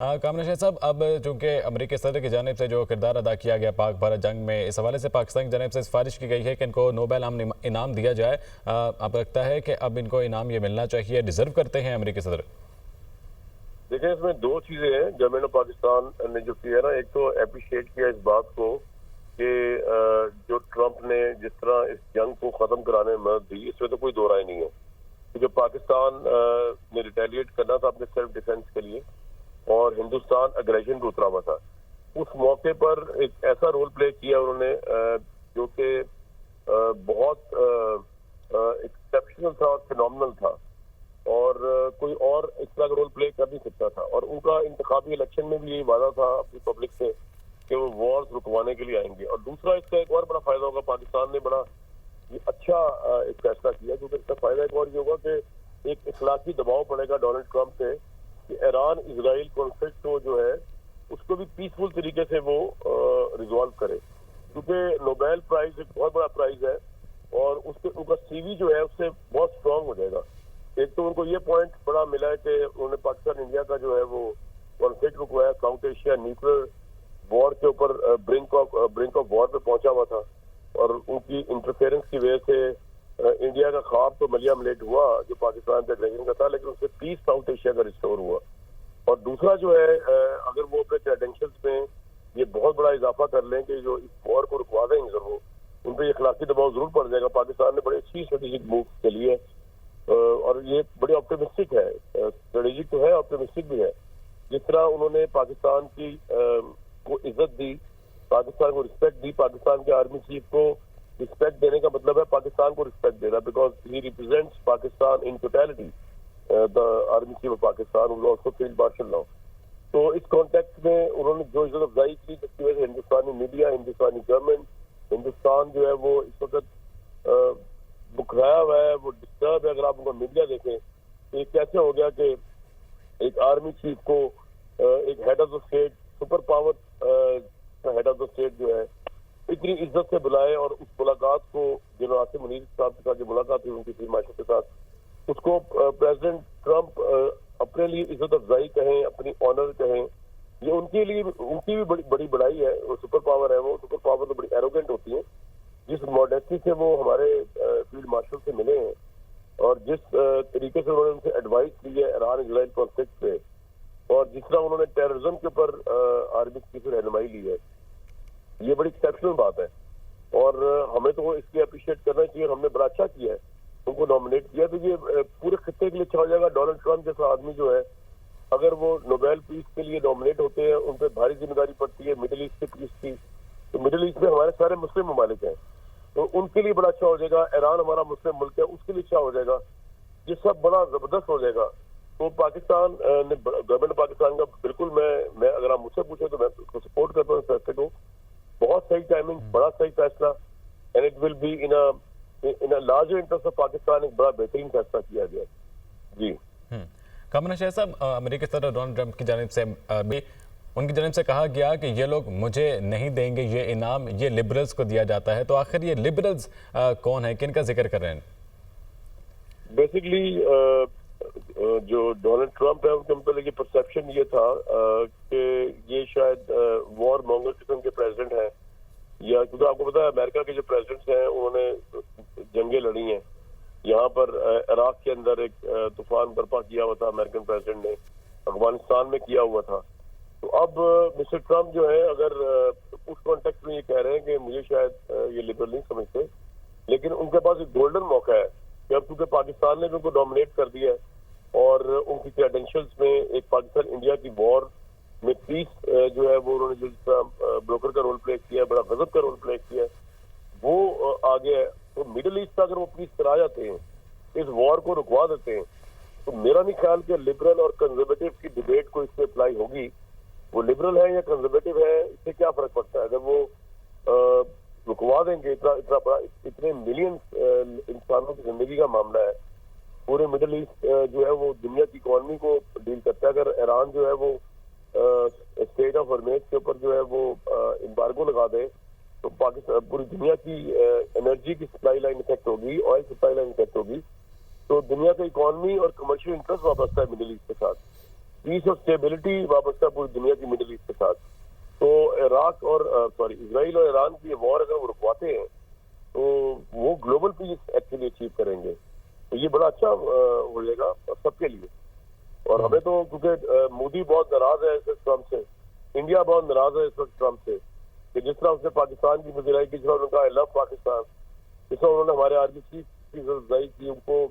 कामना शाह साहब, अब चूंकि अमरीकी सदर की जानिब से जो किरदार अदा किया गया पाक भारत जंग में, इस हवाले से पाकिस्तान की जानिब से सिफारिश की गई है कि इनको नोबेल इनाम दिया जाए। आपको लगता है कि अब इनको इनाम ये मिलना चाहिए, डिजर्व करते हैं अमरीकी सदर? देखिए, इसमें दो चीजें हैं। गवर्नमेंट ऑफ पाकिस्तान ने जो किया ना, एक तो अप्रिशिएट किया इस बात को कि जो ट्रंप ने जिस तरह इस जंग को खत्म कराने में मदद दी, इसमें तो कोई दो राय नहीं है कि जो पाकिस्तान ने रिटेलिएट करना था अपने सेल्फ डिफेंस के लिए और हिंदुस्तान अग्रेशन पे उतरा हुआ था, उस मौके पर एक ऐसा रोल प्ले किया उन्होंने जो कि बहुत एक्सेप्शनल था और फिनोमिनल था और कोई और इस तरह का रोल प्ले कर नहीं सकता था। और उनका इंतखाबी इलेक्शन में भी यही वादा था अपनी पब्लिक से कि वो वॉर्स रुकवाने के लिए आएंगे। और दूसरा, इसका एक और बड़ा फायदा होगा, पाकिस्तान ने बड़ा ये अच्छा एक फैसला किया, क्योंकि इसका फायदा एक और ये होगा कि एक इखलाकी दबाव पड़ेगा डोनाल्ड ट्रंप पे कि ईरान इजराइल कॉन्फ्लिक्ट को जो है उसको भी पीसफुल तरीके से वो रिजॉल्व करे, क्योंकि नोबेल प्राइज एक बहुत बड़ा प्राइज है और उसके उनका सीवी जो है उससे बहुत स्ट्रांग हो जाएगा। एक तो उनको ये पॉइंट बड़ा मिला है कि उन्होंने पाकिस्तान इंडिया का जो है वो कॉन्फ्लिक्ट रुकवाया, साउथ एशिया न्यूक्लियर वॉर के ऊपर ब्रिंक ऑफ वॉर पे पहुंचा हुआ था और उनकी इंटरफेरेंस की वजह से इंडिया का ख्वाब तो मलियाम लेट हुआ जो पाकिस्तान पे अग्रेशन का था, लेकिन उससे पीस साउथ एशिया का रिस्टोर हुआ। और दूसरा जो है, अगर वो अपने क्रेडेंशियल्स में ये बहुत बड़ा इजाफा कर लें कि जो इस वॉर को रुकवा देंगे, जरूर उन पर इखलाकी दबाव जरूर पड़ जाएगा। पाकिस्तान ने बड़ी अच्छी स्ट्रेटेजिक मूव चली है और ये बड़ी ऑप्टिमिस्टिक है, स्ट्रेटेजिक तो है, ऑप्टिमिस्टिक भी है। जिस तरह उन्होंने पाकिस्तान की को इज्जत दी, पाकिस्तान को रिस्पेक्ट दी, पाकिस्तान के आर्मी चीफ को रिस्पेक्ट देने का मतलब है पाकिस्तान को रिस्पेक्ट देना, because he represents Pakistan in totality, the army chief of Pakistan will also field marshal now. तो इस कॉन्टेक्स्ट में उन्होंने जो इज्जत अफजाई की, जिसकी वजह से हिंदुस्तानी मीडिया, हिंदुस्तानी गवर्नमेंट, हिंदुस्तान जो है वो इस वक्त बुखराया हुआ है, वो डिस्टर्ब है। अगर आप उनका मीडिया देखें तो ये कैसे हो गया कि एक आर्मी चीफ को एक head of the state, super power head of the state जो है इतनी इज्जत से बुलाए और उस मुलाकात को, जो आसिम मुनीर साहब के साथ जो मुलाकात हुई उनकी फील्ड मार्शल के साथ, उसको प्रेसिडेंट ट्रंप अपने लिए इज्जत अफजाई कहें, अपनी ऑनर कहें, ये उनके लिए उनकी भी बड़ी बड़ाई है। वो सुपर पावर है, वो सुपर पावर तो बड़ी एरोगेंट होती है। जिस मॉडेस्टी से वो हमारे फील्ड मार्शल से मिले हैं और जिस तरीके से उन्होंने उनसे एडवाइस ली है ईरान इजराइल कॉन्फ्लिक्ट पे, और जिस तरह उन्होंने टेररिज्म के ऊपर आर्मी की रहनुमाई ली है, ये बड़ी एक्सेप्शनल बात है और हमें तो इसलिए अप्रिशिएट करना चाहिए। और हमने बड़ा अच्छा किया है, उनको नॉमिनेट किया, तो ये पूरे खत्ते के लिए अच्छा हो जाएगा। डोनाल्ड ट्रंप जैसा आदमी जो है, अगर वो नोबेल पीस के लिए नॉमिनेट होते हैं, उन पर भारी जिम्मेदारी पड़ती है मिडिल ईस्ट के पीस की। तो मिडिल ईस्ट में हमारे सारे मुस्लिम ममालिक हैं, तो उनके लिए बड़ा अच्छा हो जाएगा। ईरान हमारा मुस्लिम मुल्क है, उसके लिए अच्छा हो जाएगा। ये सब बड़ा जबरदस्त हो जाएगा। तो पाकिस्तान ने, गवर्नमेंट पाकिस्तान का बिल्कुल मैं अगर आप मुझसे पूछे तो मैं उसको सपोर्ट करता हूँ, फैसले को। बहुत सही टाइमिंग, बड़ा सही फैसला, and it will be in a larger interest of Pakistan. एक बड़ा बेहतरीन फैसला किया गया। जी कामना शाह साहब, अमरीकी सदर डोनाल्ड ट्रंप की जानिब से भी उनकी जानिब से कहा गया कि ये लोग मुझे नहीं देंगे ये इनाम, ये लिबरल्स को दिया जाता है। तो आखिर ये लिबरल्स कौन है, किन का जिक्र कर रहे हैं? बेसिकली जो डोनाल्ड ट्रंप है उनके मतलब ये परसेप्शन ये था कि ये शायद वॉर मॉन्गर किस्म के प्रेसिडेंट हैं, या क्योंकि आपको पता है अमेरिका के जो प्रेसिडेंट्स हैं उन्होंने जंगें लड़ी हैं। यहाँ पर इराक के अंदर एक तूफान बर्पा किया हुआ था अमेरिकन प्रेसिडेंट ने, अफगानिस्तान में किया हुआ था। तो अब मिस्टर ट्रंप जो है, अगर उस कॉन्टेक्स्ट में ये कह रहे हैं कि मुझे शायद ये लिबरल नहीं समझते, लेकिन उनके पास एक गोल्डन मौका है कि अब क्योंकि पाकिस्तान ने भी उनको डोमिनेट कर दिया है और उनकी क्रेडेंशियल्स में एक पाकिस्तान इंडिया की वॉर में पीस जो है वो उन्होंने जिस तरह ब्रोकर का रोल प्ले किया है, बड़ा गजब का रोल प्ले किया है, वो आगे है। तो मिडिल ईस्ट का अगर वो पीस करा जाते हैं, इस वॉर को रुकवा देते हैं, तो मेरा नहीं ख्याल कि लिबरल और कंजर्वेटिव की डिबेट को इससे अप्लाई होगी। वो लिबरल है या कंजर्वेटिव है, इससे क्या फर्क पड़ता है। अगर वो रुकवा देंगे, इतना बड़ा, इतने मिलियंस इंसानों की जिंदगी का मामला है। पूरे मिडिल ईस्ट जो है वो दुनिया की इकोनॉमी को डील करता है। अगर ईरान जो है वो स्टेट ऑफ हॉर्मेज के ऊपर जो है वो एम्बार्गो लगा दे, तो पाकिस्तान, पूरी दुनिया की एनर्जी की सप्लाई लाइन इफेक्ट होगी, ऑयल सप्लाई लाइन इफेक्ट होगी। तो दुनिया का इकोनॉमी और कमर्शियल इंटरेस्ट वाबस्ता है मिडिल ईस्ट के साथ। पीस और स्टेबिलिटी वापस है पूरी दुनिया की मिडिल ईस्ट के साथ। तो इराक और इसराइल और ईरान की वॉर अगर वो रुकवाते हैं तो वो ग्लोबल पीस एक्चुअली अचीव करेंगे। तो ये बड़ा अच्छा हो जाएगा सबके लिए। और हमें तो क्योंकि मोदी बहुत नाराज है इस वक्त ट्रम्प से, इंडिया बहुत नाराज है इस वक्त ट्रम्प से कि जिस तरह उसने पाकिस्तान की वज़ीराई की, जिस तरह उन्होंने कहा आई लव पाकिस्तान, जिस तरह उन्होंने हमारे आर्मी चीफ की अफजाई की, उनको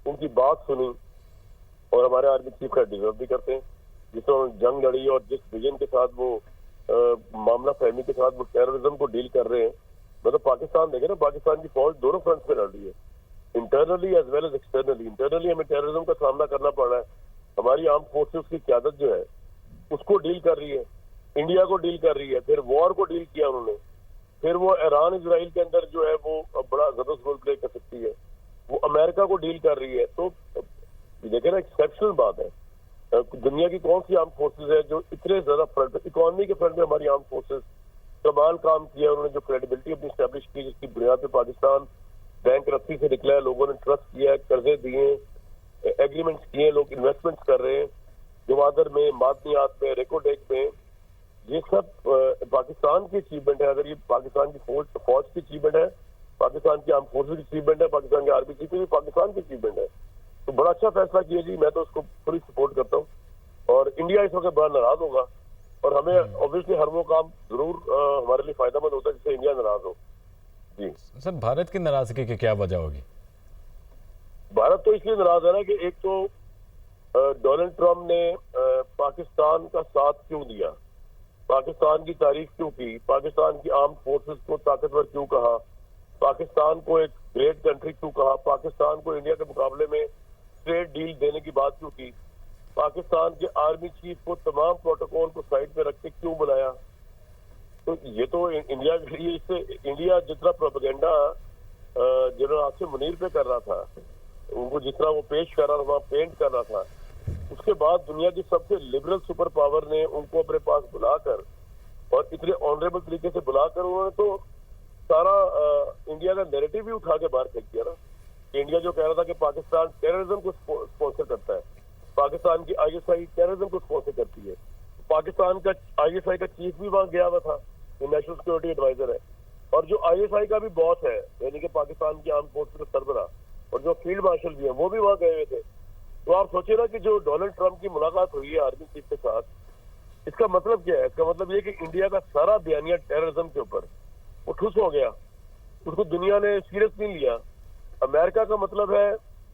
उनकी बात सुनी, और हमारे आर्मी चीफ का डिजर्व भी करते हैं, जिस तरह उन्होंने जंग लड़ी और जिस विजन के साथ वो मामला फहमी के साथ वो टेररिज्म को डील कर रहे हैं। मतलब पाकिस्तान देखे ना, पाकिस्तान की फौज दोनों फ्रंट पे लड़ रही है, internally as well as externally. Internally हमें टेररिज्म का सामना करना पड़ रहा है, हमारी आर्म फोर्सेस की क्यादत जो है उसको डील कर रही है, इंडिया को डील कर रही है, फिर वॉर को डील किया उन्होंने, फिर वो ईरान इसराइल के अंदर जो है वो बड़ा जबरदस्त रोल प्ले कर सकती है, वो अमेरिका को डील कर रही है। तो देखे ना, एक्सेप्शनल बात है। दुनिया की कौन सी आर्म फोर्सेज है जो इतने ज्यादा फ्रंट, इकोनॉमी के फ्रंट में हमारी आर्म फोर्सेज कमाल काम किया, उन्होंने जो क्रेडिबिलिटी अपनी स्टैब्लिश की, जिसकी बुनियाद पे पाकिस्तान बैंक रफ्ती से निकला है, लोगों ने ट्रस्ट किया है, कर्जे दिए, एग्रीमेंट्स किए, लोग इन्वेस्टमेंट्स कर रहे हैं, गवादर में, मादनियात में, रेकोडेक में। ये सब पाकिस्तान की अचीवमेंट है। अगर ये पाकिस्तान की फौज की अचीवमेंट है, पाकिस्तान की आर्म फोर्सेज की अचीवमेंट है, पाकिस्तान के आर्मी चीफ की भी पाकिस्तान की अचीवमेंट है। तो बड़ा अच्छा फैसला किया जी, मैं तो उसको पूरी सपोर्ट करता हूँ। और इंडिया इस वक्त बड़ा नाराज होगा, और हमें ऑब्वियसली हर वो काम जरूर हमारे लिए फायदेमंद होता है जिससे इंडिया नाराज हो। जी सर, भारत की नाराजगी की क्या वजह होगी? भारत तो इसलिए नाराज है ना कि एक तो डोनाल्ड ट्रम्प ने पाकिस्तान का साथ क्यों दिया, पाकिस्तान की तारीफ क्यों की, पाकिस्तान की आर्म फोर्सेस को ताकतवर क्यों कहा, पाकिस्तान को एक ग्रेट कंट्री क्यों कहा, पाकिस्तान को इंडिया के मुकाबले में ट्रेड डील देने की बात क्यों की, पाकिस्तान के आर्मी चीफ को तमाम प्रोटोकॉल को साइड पे रख के क्यों बुलाया। तो ये तो इंडिया के लिए, इससे इंडिया जितना प्रोपेगेंडा जनरल आसिम मुनीर पे कर रहा था, उनको जिस तरह वो पेश कर रहा था, वहाँ पेंट कर रहा था, उसके बाद दुनिया की सबसे लिबरल सुपर पावर ने उनको अपने पास बुलाकर और इतने ऑनरेबल तरीके से बुलाकर उन्होंने तो सारा इंडिया का नैरेटिव भी उठा के बाहर फेंक दिया ना। इंडिया जो कह रहा था कि पाकिस्तान टेररिज्म को स्पॉन्सर करता है, पाकिस्तान की आईएसआई टेररिज्म को स्पॉन्सर करती है, पाकिस्तान का आईएसआई का चीफ भी वहाँ गया हुआ था, जो नेशनल सिक्योरिटी एडवाइजर है, और जो आईएसआई का भी बॉस है, यानी कि पाकिस्तान की आर्म फोर्स का सरबरा, और जो फील्ड मार्शल भी है, वो भी वहाँ गए हुए थे। तो आप सोचिए ना कि जो डोनाल्ड ट्रम्प की मुलाकात हुई है आर्मी चीफ के साथ, इसका मतलब क्या है? इसका मतलब ये कि इंडिया का सारा बयानिया टेररिज्म के ऊपर वो ठुस हो गया, उसको दुनिया ने सीरियस नहीं लिया। अमेरिका का मतलब है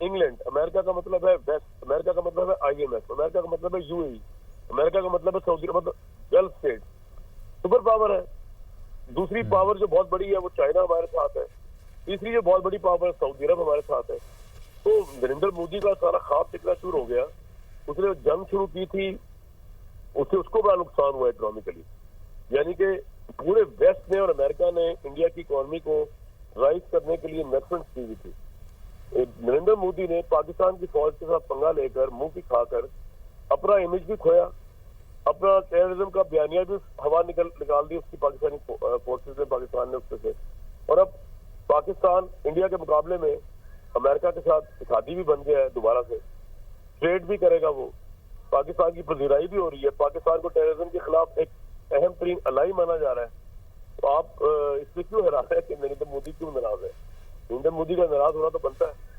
इंग्लैंड, अमेरिका का मतलब है वेस्ट, अमेरिका का मतलब है आईएमएफ, अमेरिका का मतलब है यूएई, अमेरिका का मतलब है सऊदी, मतलब गल्फ स्टेट सुपर पावर है। दूसरी पावर जो बहुत बड़ी है वो चाइना हमारे साथ है, तीसरी जो बहुत बड़ी पावर है सऊदी अरब हमारे साथ है। तो नरेंद्र मोदी का सारा ख्वाब टिकना शुरू हो गया। उसने जंग शुरू की थी, उससे उसको बड़ा नुकसान हुआ इकोनॉमिकली, यानी कि पूरे वेस्ट ने और अमेरिका ने इंडिया की इकोनॉमी को राइज करने के लिए इन्वेस्टमेंट की हुई थी। नरेंद्र मोदी ने पाकिस्तान की फौज के साथ पंगा लेकर, मुंह की खाकर अपना इमेज भी खोया, अपना टेररिज्म का बयानिया भी हवा निकाल दी उसकी पाकिस्तानी फोर्सेज ने, पाकिस्तान ने उससे से। और अब पाकिस्तान इंडिया के मुकाबले में अमेरिका के साथ इत्तेहादी भी बन गया है, दोबारा से ट्रेड भी करेगा वो, पाकिस्तान की पजीराई भी हो रही है, पाकिस्तान को टेररिज्म के खिलाफ एक अहम तरीन अलाई माना जा रहा है। तो आप इससे क्यों हैरान है कि नरेंद्र मोदी क्यों नाराज है? नरेंद्र मोदी का नाराज होना तो बनता है।